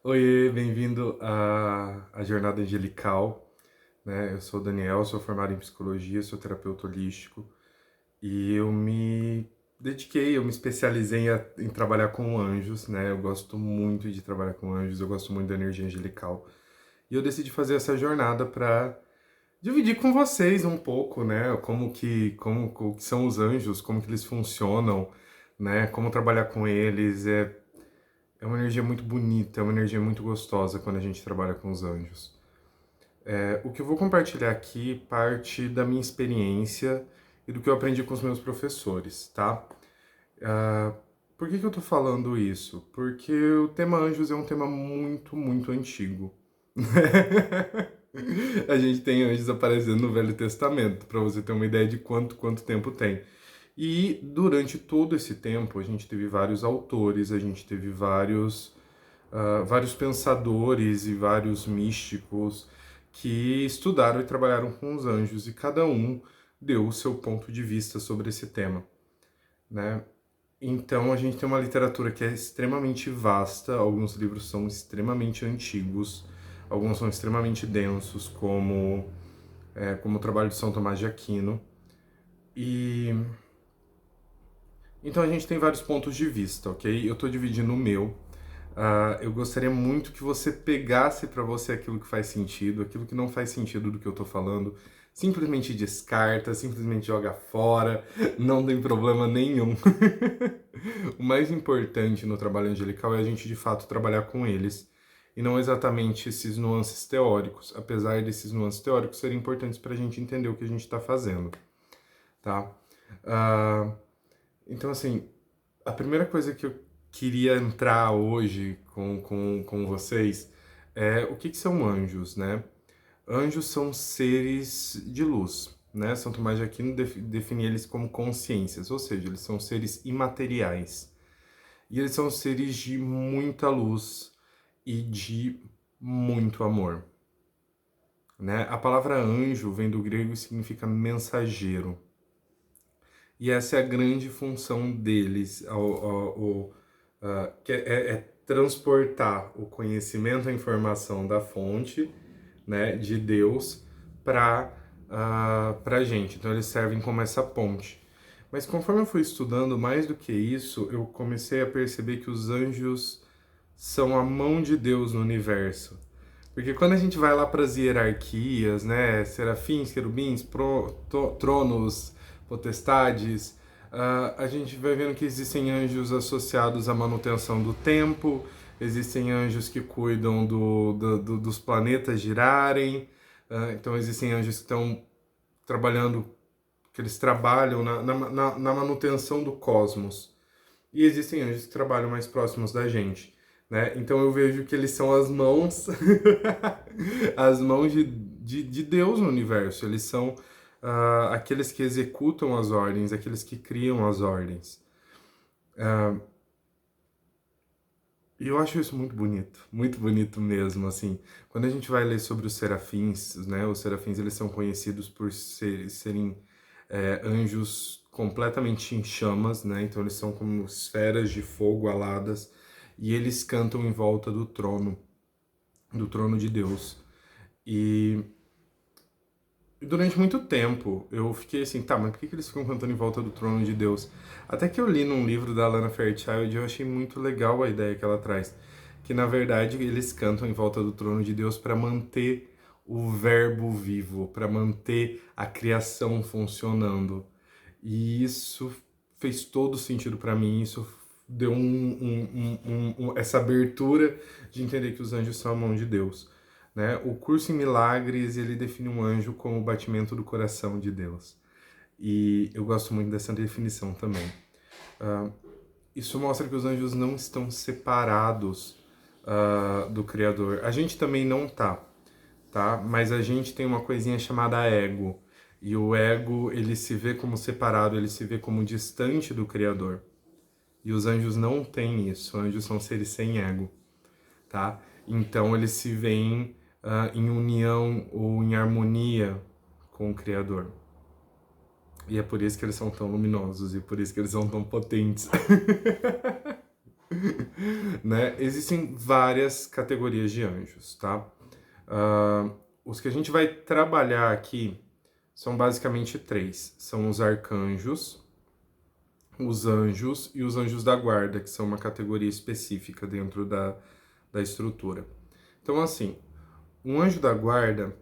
Oiê, bem-vindo à Jornada Angelical, né? Eu sou o Daniel, sou formado em psicologia, sou terapeuta holístico e eu me especializei em trabalhar com anjos, né? Eu gosto muito de trabalhar com anjos, eu gosto muito da energia angelical e eu decidi fazer essa jornada para dividir com vocês um pouco, né? O que são os anjos, como que eles funcionam, né? Como trabalhar com eles, é uma energia muito bonita, é uma energia muito gostosa quando a gente trabalha com os anjos. O que eu vou compartilhar aqui parte da minha experiência e do que eu aprendi com os meus professores, tá? Ah, por que eu tô falando isso? Porque o tema anjos é um tema muito, muito antigo. A gente tem anjos aparecendo no Velho Testamento, para você ter uma ideia de quanto tempo tem. E durante todo esse tempo, a gente teve vários autores, a gente teve vários pensadores e vários místicos que estudaram e trabalharam com os anjos, e cada um deu o seu ponto de vista sobre esse tema, né? Então a gente tem uma literatura que é extremamente vasta, alguns livros são extremamente antigos, alguns são extremamente densos, como o trabalho de São Tomás de Aquino, e então a gente tem vários pontos de vista, ok? Eu estou dividindo o meu. Eu gostaria muito que você pegasse para você aquilo que faz sentido, aquilo que não faz sentido do que eu tô falando, simplesmente descarta, simplesmente joga fora, não tem problema nenhum. O mais importante no trabalho angelical é a gente de fato trabalhar com eles e não exatamente esses nuances teóricos, apesar desses nuances teóricos serem importantes para a gente entender o que a gente está fazendo, tá? Ah, então, assim, a primeira coisa que eu queria entrar hoje com vocês é o que são anjos, né? Anjos são seres de luz, né? São Tomás de Aquino define eles como consciências, ou seja, eles são seres imateriais. E eles são seres de muita luz e de muito amor, né? A palavra anjo vem do grego e significa mensageiro. E essa é a grande função deles, que é transportar o conhecimento, a informação da fonte, né, de Deus, para a gente. Então eles servem como essa ponte. Mas conforme eu fui estudando mais do que isso, eu comecei a perceber que os anjos são a mão de Deus no universo. Porque quando a gente vai lá para as hierarquias, né, serafins, querubins, tronos, potestades, a gente vai vendo que existem anjos associados à manutenção do tempo, existem anjos que cuidam dos planetas girarem, então existem anjos que estão trabalhando, que eles trabalham na manutenção do cosmos. E existem anjos que trabalham mais próximos da gente, né? Então eu vejo que eles são as mãos, as mãos de Deus no universo. Eles são aqueles que executam as ordens, aqueles que criam as ordens. E eu acho isso muito bonito mesmo, assim. Quando a gente vai ler sobre os serafins, né? Os serafins, eles são conhecidos por serem anjos completamente em chamas, né? Então eles são como esferas de fogo aladas e eles cantam em volta do trono de Deus. E durante muito tempo eu fiquei assim, tá, mas por que eles ficam cantando em volta do trono de Deus? Até que eu li num livro da Alana Fairchild e eu achei muito legal a ideia que ela traz, que na verdade eles cantam em volta do trono de Deus para manter o verbo vivo, para manter a criação funcionando. E isso fez todo sentido para mim, isso deu essa abertura de entender que os anjos são a mão de Deus. Né? O curso em Milagres, ele define um anjo como o batimento do coração de Deus. E eu gosto muito dessa definição também. Isso mostra que os anjos não estão separados do Criador. A gente também não tá? Mas a gente tem uma coisinha chamada ego. E o ego, ele se vê como separado, ele se vê como distante do Criador. E os anjos não têm isso. Anjos são seres sem ego, tá? Então eles se veem em união ou em harmonia com o Criador. E é por isso que eles são tão luminosos e por isso que eles são tão potentes. né? Existem várias categorias de anjos, tá? Ah, os que a gente vai trabalhar aqui são basicamente três. São os arcanjos, os anjos e os anjos da guarda, que são uma categoria específica dentro da estrutura. Então, assim, um anjo da guarda,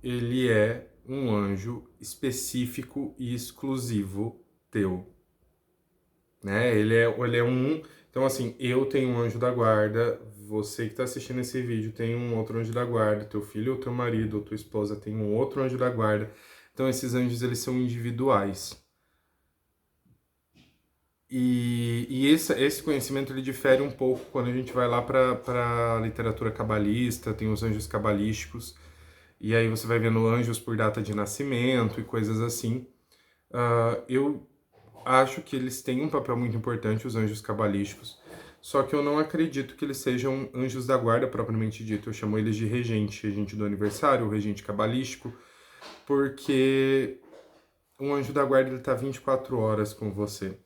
ele é um anjo específico e exclusivo teu, né? Ele é um... Então, assim, eu tenho um anjo da guarda, você que está assistindo esse vídeo tem um outro anjo da guarda, teu filho ou teu marido ou tua esposa tem um outro anjo da guarda. Então, esses anjos, eles são individuais. E esse conhecimento ele difere um pouco quando a gente vai lá para a literatura cabalista, tem os anjos cabalísticos, e aí você vai vendo anjos por data de nascimento e coisas assim. Eu acho que eles têm um papel muito importante, os anjos cabalísticos, só que eu não acredito que eles sejam anjos da guarda propriamente dito. Eu chamo eles de regente do aniversário, o regente cabalístico, porque um anjo da guarda ele está 24 horas com você.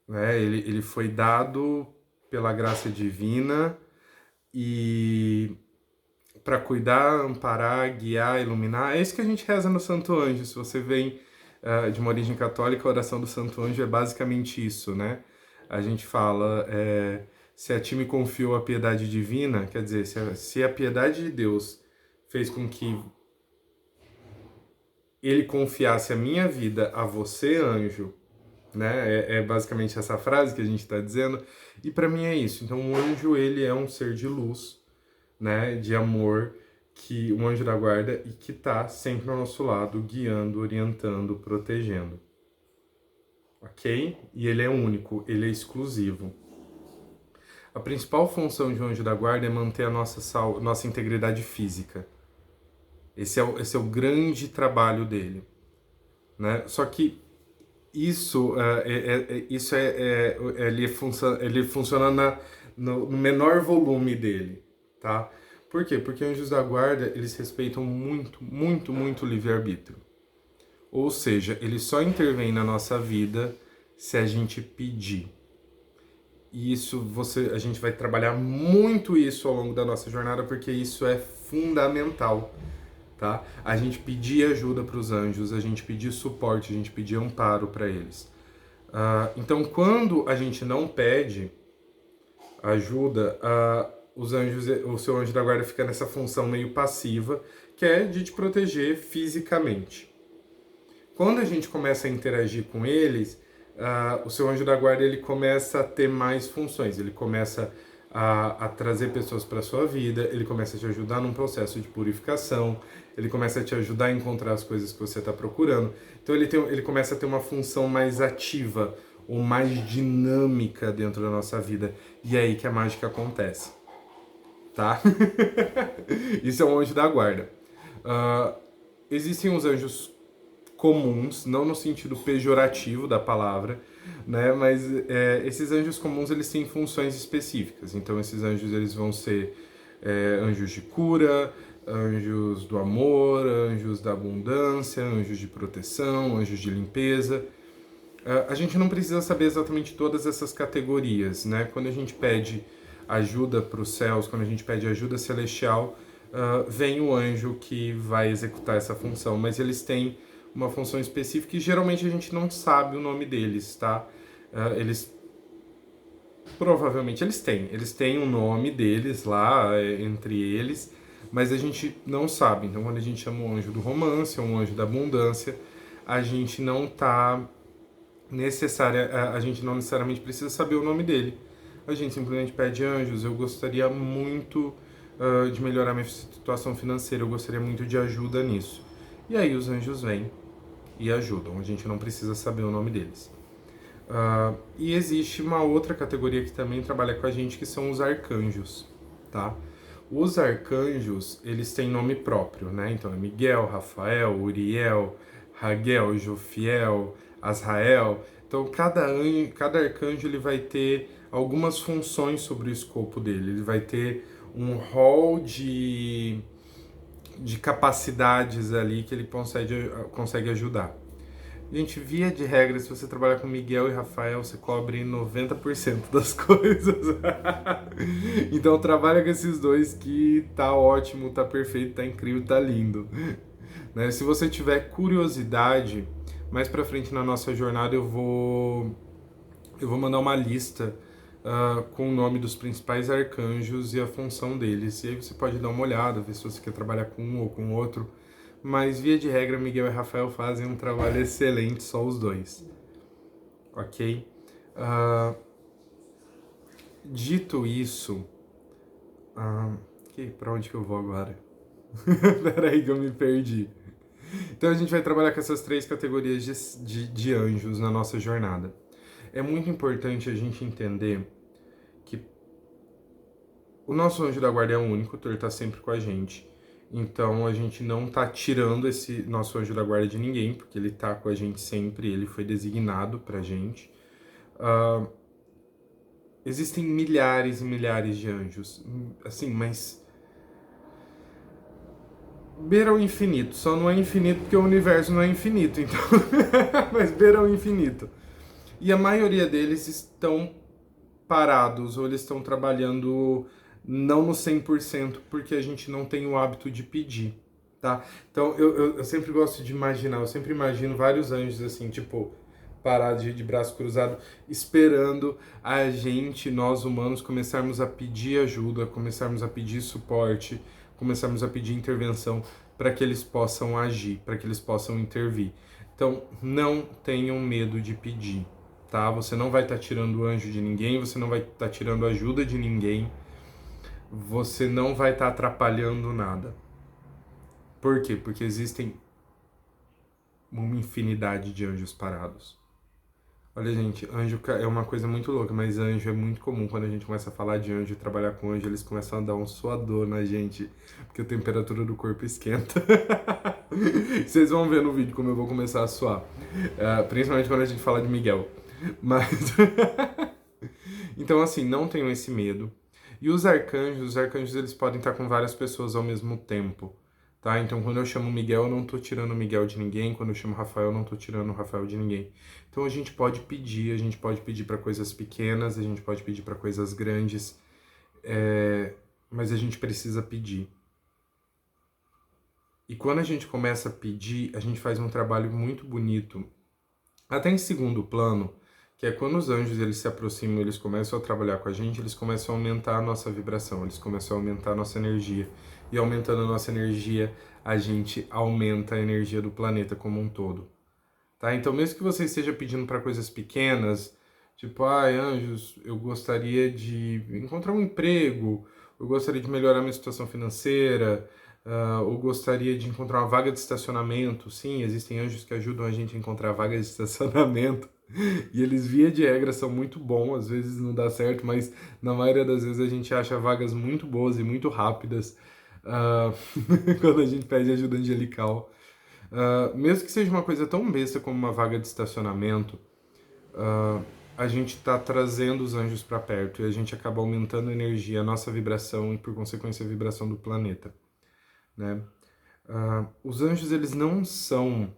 Né? Ele foi dado pela graça divina e para cuidar, amparar, guiar, iluminar. É isso que a gente reza no Santo Anjo. Se você vem de uma origem católica, a oração do Santo Anjo é basicamente isso, né? A gente fala, se a ti me confiou a piedade divina, quer dizer, se a piedade de Deus fez com que ele confiasse a minha vida a você, anjo, né? É basicamente essa frase que a gente está dizendo. E para mim é isso. Então, o anjo, ele é um ser de luz, né? De amor, que um anjo da guarda e que está sempre ao nosso lado, guiando, orientando, protegendo. Ok? E ele é único, ele é exclusivo. A principal função de um anjo da guarda é manter a nossa integridade física. Esse é o grande trabalho dele, né? Só que isso, ele funciona no menor volume dele, tá? Por quê? Porque anjos da guarda, eles respeitam muito, muito, muito o livre-arbítrio. Ou seja, ele só intervém na nossa vida se a gente pedir. E isso a gente vai trabalhar muito isso ao longo da nossa jornada, porque isso é fundamental, tá? A gente pedir ajuda para os anjos, a gente pedir suporte, a gente pedir amparo para eles. Então, quando a gente não pede ajuda, os anjos, o seu anjo da guarda fica nessa função meio passiva, que é de te proteger fisicamente. Quando a gente começa a interagir com eles, o seu anjo da guarda ele começa a ter mais funções, ele começa a trazer pessoas para a sua vida, ele começa a te ajudar num processo de purificação, ele começa a te ajudar a encontrar as coisas que você está procurando. Então ele começa a ter uma função mais ativa ou mais dinâmica dentro da nossa vida. E é aí que a mágica acontece, tá? Isso é um anjo da guarda. Existem os anjos comuns, não no sentido pejorativo da palavra, né? Mas esses anjos comuns eles têm funções específicas. Então esses anjos eles vão ser anjos de cura, anjos do amor, anjos da abundância, anjos de proteção, anjos de limpeza. A gente não precisa saber exatamente todas essas categorias, né? Quando a gente pede ajuda para os céus, quando a gente pede ajuda celestial, vem o anjo que vai executar essa função, mas eles têm uma função específica e geralmente a gente não sabe o nome deles, tá? Provavelmente eles têm um nome deles lá, entre eles, mas a gente não sabe. Então quando a gente chama o anjo do romance ou um anjo da abundância, a gente não a gente não necessariamente precisa saber o nome dele. A gente simplesmente pede: anjos, eu gostaria muito de melhorar minha situação financeira, eu gostaria muito de ajuda nisso. E aí os anjos vêm e ajudam, a gente não precisa saber o nome deles. E existe uma outra categoria que também trabalha com a gente, que são os arcanjos, tá? Os arcanjos, eles têm nome próprio, né? Então é Miguel, Rafael, Uriel, Raguel, Jofiel, Azrael. Então cada arcanjo ele vai ter algumas funções sobre o escopo dele. Ele vai ter um rol de capacidades ali que ele consegue ajudar. Gente, via de regra, se você trabalhar com Miguel e Rafael, você cobre 90% das coisas. Então trabalha com esses dois que tá ótimo, tá perfeito, tá incrível, tá lindo. Né? Se você tiver curiosidade, mais pra frente na nossa jornada eu vou mandar uma lista com o nome dos principais arcanjos e a função deles. E aí você pode dar uma olhada, ver se você quer trabalhar com um ou com outro. Mas, via de regra, Miguel e Rafael fazem um trabalho excelente, só os dois. Ok? Ah, dito isso... pra onde que eu vou agora? Peraí que eu me perdi. Então a gente vai trabalhar com essas três categorias de anjos na nossa jornada. É muito importante a gente entender que o nosso anjo da guarda é único, então ele está sempre com a gente. Então a gente não está tirando esse nosso anjo da guarda de ninguém, porque ele está com a gente sempre, ele foi designado pra gente. Uh, existem milhares e milhares de anjos, assim, mas beira o infinito. Só não é infinito porque o universo não é infinito, então. Mas beira o infinito. E a maioria deles estão parados, ou eles estão trabalhando não no 100% porque a gente não tem o hábito de pedir, tá? Então eu sempre gosto de imaginar, eu sempre imagino vários anjos assim, tipo, parados de braço cruzado, esperando a gente, nós humanos, começarmos a pedir ajuda, começarmos a pedir suporte, começarmos a pedir intervenção para que eles possam agir, para que eles possam intervir. Então, não tenham medo de pedir, tá? Você não vai estar tirando o anjo de ninguém, você não vai estar tirando ajuda de ninguém, você não vai estar atrapalhando nada. Por quê? Porque existem uma infinidade de anjos parados. Olha, gente, anjo é uma coisa muito louca, mas anjo é muito comum quando a gente começa a falar de anjo, trabalhar com anjo, eles começam a dar um suador na gente, porque a temperatura do corpo esquenta. Vocês vão ver no vídeo como eu vou começar a suar, principalmente quando a gente fala de Miguel. Mas, então assim, não tenham esse medo. E os arcanjos eles podem estar com várias pessoas ao mesmo tempo. Tá? Então, quando eu chamo Miguel, eu não estou tirando o Miguel de ninguém. Quando eu chamo Rafael, eu não estou tirando o Rafael de ninguém. Então, a gente pode pedir para coisas pequenas, a gente pode pedir para coisas grandes, mas a gente precisa pedir. E quando a gente começa a pedir, a gente faz um trabalho muito bonito, até em segundo plano, que é quando os anjos eles se aproximam, eles começam a trabalhar com a gente, eles começam a aumentar a nossa vibração, eles começam a aumentar a nossa energia. E aumentando a nossa energia, a gente aumenta a energia do planeta como um todo. Tá? Então, mesmo que você esteja pedindo para coisas pequenas, tipo, anjos, eu gostaria de encontrar um emprego, eu gostaria de melhorar minha situação financeira, ou gostaria de encontrar uma vaga de estacionamento. Sim, existem anjos que ajudam a gente a encontrar vagas de estacionamento. E eles, via de regra, são muito bons, às vezes não dá certo, mas na maioria das vezes a gente acha vagas muito boas e muito rápidas quando a gente pede ajuda angelical. Mesmo que seja uma coisa tão besta como uma vaga de estacionamento, a gente está trazendo os anjos para perto e a gente acaba aumentando a energia, a nossa vibração e, por consequência, a vibração do planeta. Né? Os anjos, eles não são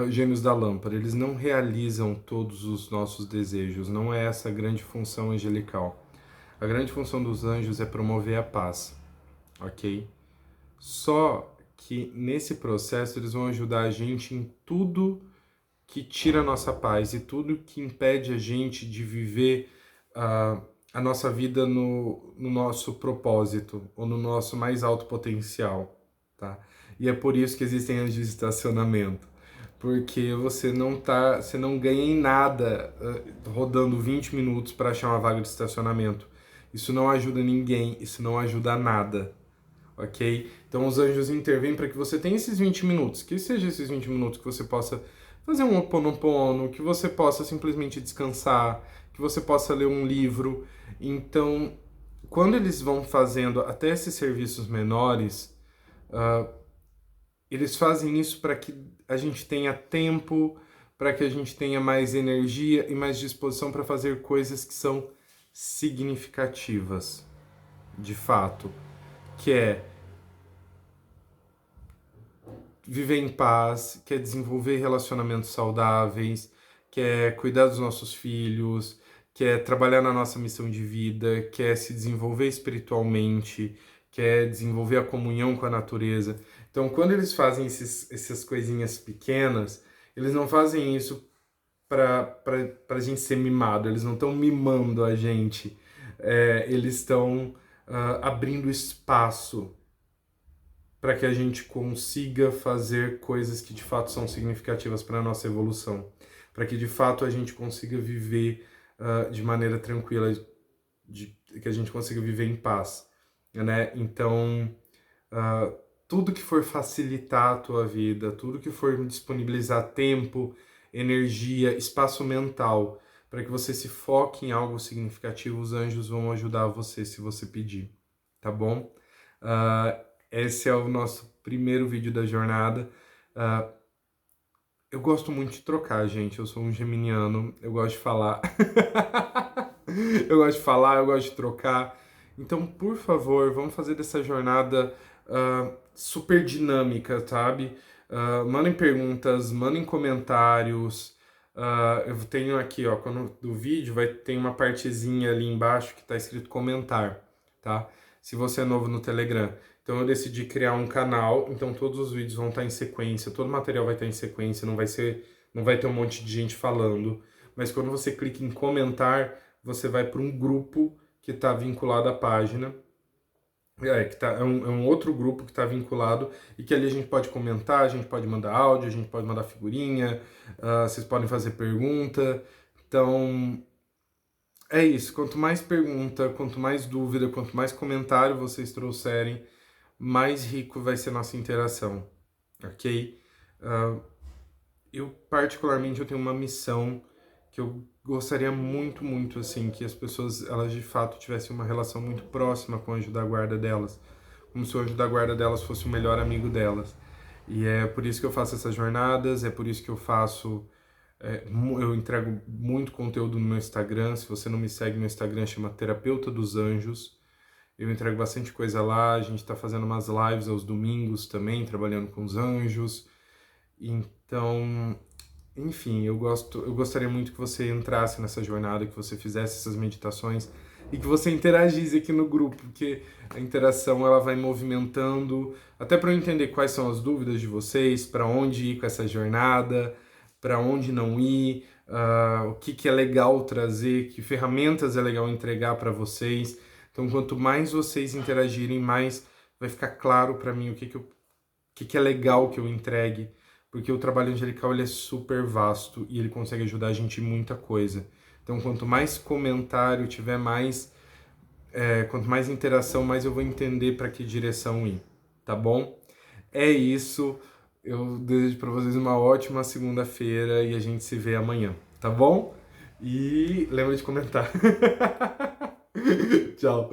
gênios da lâmpada, eles não realizam todos os nossos desejos, não é essa a grande função angelical. A grande função dos anjos é promover a paz, ok? Só que nesse processo eles vão ajudar a gente em tudo que tira a nossa paz e tudo que impede a gente de viver a nossa vida no nosso propósito ou no nosso mais alto potencial, tá? E é por isso que existem anjos de estacionamento, porque você não ganha em nada rodando 20 minutos para achar uma vaga de estacionamento. Isso não ajuda ninguém, isso não ajuda a nada, ok? Então os anjos intervêm para que você tenha esses 20 minutos, que seja esses 20 minutos que você possa fazer um Ho'oponopono, que você possa simplesmente descansar, que você possa ler um livro. Então, quando eles vão fazendo até esses serviços menores, eles fazem isso para que a gente tenha tempo, para que a gente tenha mais energia e mais disposição para fazer coisas que são significativas, de fato, que é viver em paz, quer desenvolver relacionamentos saudáveis, quer cuidar dos nossos filhos, quer trabalhar na nossa missão de vida, quer se desenvolver espiritualmente, quer desenvolver a comunhão com a natureza. Então, quando eles fazem essas coisinhas pequenas, eles não fazem isso para a gente ser mimado, eles não estão mimando a gente, eles estão abrindo espaço para que a gente consiga fazer coisas que de fato são significativas para a nossa evolução, para que de fato a gente consiga viver de maneira tranquila, que a gente consiga viver em paz, né? Então, tudo que for facilitar a tua vida, tudo que for disponibilizar tempo, energia, espaço mental, para que você se foque em algo significativo, os anjos vão ajudar você se você pedir, tá bom? Esse é o nosso primeiro vídeo da jornada. Eu gosto muito de trocar, gente. Eu sou um geminiano, eu gosto de falar. Eu gosto de falar, eu gosto de trocar. Então, por favor, vamos fazer dessa jornada super dinâmica, sabe? Mandem perguntas, mandem comentários. Eu tenho aqui, ó, do vídeo vai ter uma partezinha ali embaixo que tá escrito comentar, tá? Se você é novo no Telegram. Então eu decidi criar um canal, então todos os vídeos vão estar em sequência, todo o material vai estar em sequência, não vai ter um monte de gente falando, mas quando você clica em comentar, você vai para um grupo que está vinculado à página, é um outro grupo que está vinculado e que ali a gente pode comentar, a gente pode mandar áudio, a gente pode mandar figurinha, vocês podem fazer pergunta, então é isso, quanto mais pergunta, quanto mais dúvida, quanto mais comentário vocês trouxerem, mais rico vai ser nossa interação, ok? Eu particularmente eu tenho uma missão que eu gostaria muito, muito, assim, que as pessoas, elas de fato tivessem uma relação muito próxima com o anjo da guarda delas, como se o anjo da guarda delas fosse o melhor amigo delas. E é por isso que eu faço essas jornadas, é por isso que eu faço, eu entrego muito conteúdo no meu Instagram. Se você não me segue no Instagram, chama Terapeuta dos Anjos. Eu entrego bastante coisa lá, a gente está fazendo umas lives aos domingos também, trabalhando com os anjos. Então, enfim, eu gostaria muito que você entrasse nessa jornada, que você fizesse essas meditações e que você interagisse aqui no grupo, porque a interação ela vai movimentando, até para eu entender quais são as dúvidas de vocês, para onde ir com essa jornada, para onde não ir, o que é legal trazer, que ferramentas é legal entregar para vocês. Então, quanto mais vocês interagirem, mais vai ficar claro para mim o que é legal que eu entregue, porque o trabalho angelical ele é super vasto e ele consegue ajudar a gente em muita coisa. Então, quanto mais comentário tiver, quanto mais interação, mais eu vou entender para que direção ir, tá bom? É isso. Eu desejo para vocês uma ótima segunda-feira e a gente se vê amanhã, tá bom? E lembra de comentar. Tchau.